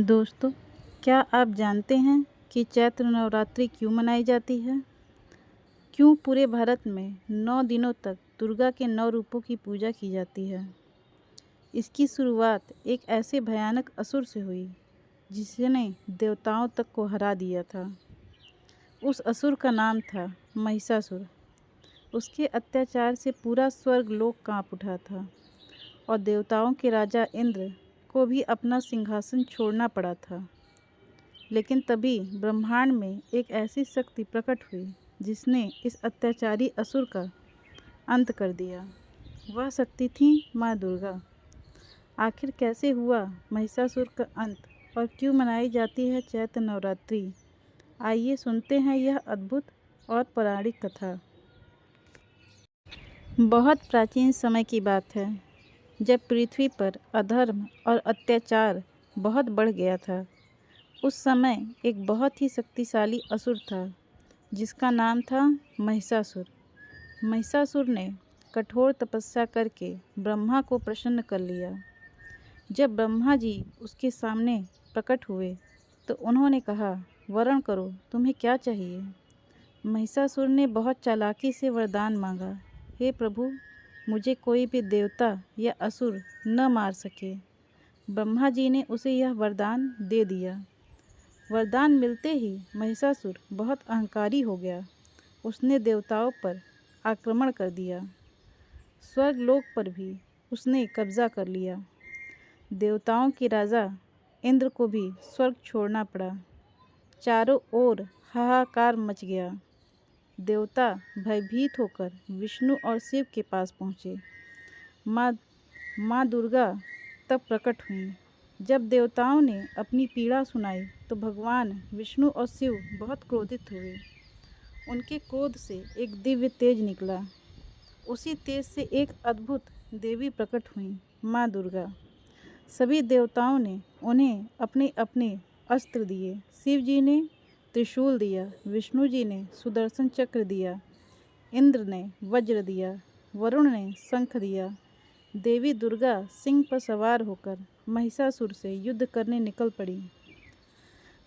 दोस्तों, क्या आप जानते हैं कि चैत्र नवरात्रि क्यों मनाई जाती है? क्यों पूरे भारत में 9 दिनों तक दुर्गा के 9 रूपों की पूजा की जाती है? इसकी शुरुआत एक ऐसे भयानक असुर से हुई जिसने देवताओं तक को हरा दिया था। उस असुर का नाम था महिषासुर। उसके अत्याचार से पूरा स्वर्ग लोक कांप उठा था और देवताओं के राजा इंद्र को भी अपना सिंहासन छोड़ना पड़ा था। लेकिन तभी ब्रह्मांड में एक ऐसी शक्ति प्रकट हुई जिसने इस अत्याचारी असुर का अंत कर दिया। वह शक्ति थी माँ दुर्गा। आखिर कैसे हुआ महिषासुर का अंत और क्यों मनाई जाती है चैत्र नवरात्रि? आइए सुनते हैं यह अद्भुत और पौराणिक कथा। बहुत प्राचीन समय की बात है, जब पृथ्वी पर अधर्म और अत्याचार बहुत बढ़ गया था। उस समय एक बहुत ही शक्तिशाली असुर था जिसका नाम था महिषासुर। महिषासुर ने कठोर तपस्या करके ब्रह्मा को प्रसन्न कर लिया। जब ब्रह्मा जी उसके सामने प्रकट हुए तो उन्होंने कहा, वरण करो, तुम्हें क्या चाहिए? महिषासुर ने बहुत चालाकी से वरदान मांगा, हे प्रभु, मुझे कोई भी देवता या असुर न मार सके। ब्रह्मा जी ने उसे यह वरदान दे दिया। वरदान मिलते ही महिषासुर बहुत अहंकारी हो गया। उसने देवताओं पर आक्रमण कर दिया। स्वर्गलोक पर भी उसने कब्जा कर लिया। देवताओं के राजा इंद्र को भी स्वर्ग छोड़ना पड़ा। चारों ओर हाहाकार मच गया। देवता भयभीत होकर विष्णु और शिव के पास पहुँचे। माँ दुर्गा तब प्रकट हुईं। जब देवताओं ने अपनी पीड़ा सुनाई तो भगवान विष्णु और शिव बहुत क्रोधित हुए। उनके क्रोध से एक दिव्य तेज निकला। उसी तेज से एक अद्भुत देवी प्रकट हुई, माँ दुर्गा। सभी देवताओं ने उन्हें अपने अपने अस्त्र दिए। शिव जी ने त्रिशूल दिया, विष्णु जी ने सुदर्शन चक्र दिया, इंद्र ने वज्र दिया, वरुण ने शंख दिया। देवी दुर्गा सिंह पर सवार होकर महिषासुर से युद्ध करने निकल पड़ी।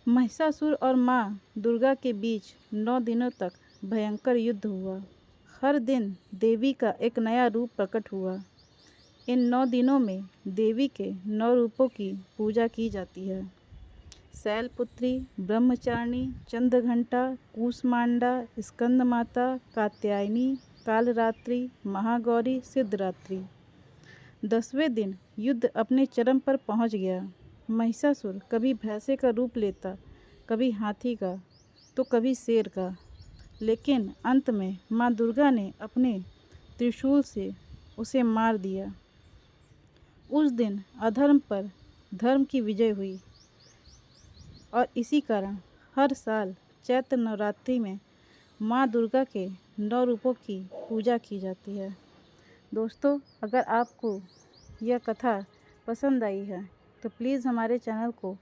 महिषासुर और माँ दुर्गा के बीच 9 दिनों तक भयंकर युद्ध हुआ। हर दिन देवी का एक नया रूप प्रकट हुआ। इन 9 दिनों में देवी के 9 रूपों की पूजा की जाती है। शैलपुत्री, ब्रह्मचारिणी, चंद्रघंटा, कूष्मांडा, स्कंदमाता, कात्यायनी, कालरात्रि, महागौरी, सिद्धरात्रि। 10वें दिन युद्ध अपने चरम पर पहुंच गया। महिषासुर कभी भैंसे का रूप लेता, कभी हाथी का, तो कभी शेर का। लेकिन अंत में माँ दुर्गा ने अपने त्रिशूल से उसे मार दिया। उस दिन अधर्म पर धर्म की विजय हुई और इसी कारण हर साल चैत्र नवरात्रि में माँ दुर्गा के 9 रूपों की पूजा की जाती है। दोस्तों, अगर आपको यह कथा पसंद आई है तो प्लीज़ हमारे चैनल को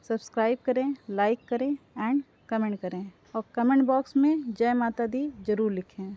सब्सक्राइब करें, लाइक करें एंड कमेंट करें और कमेंट बॉक्स में जय माता दी ज़रूर लिखें।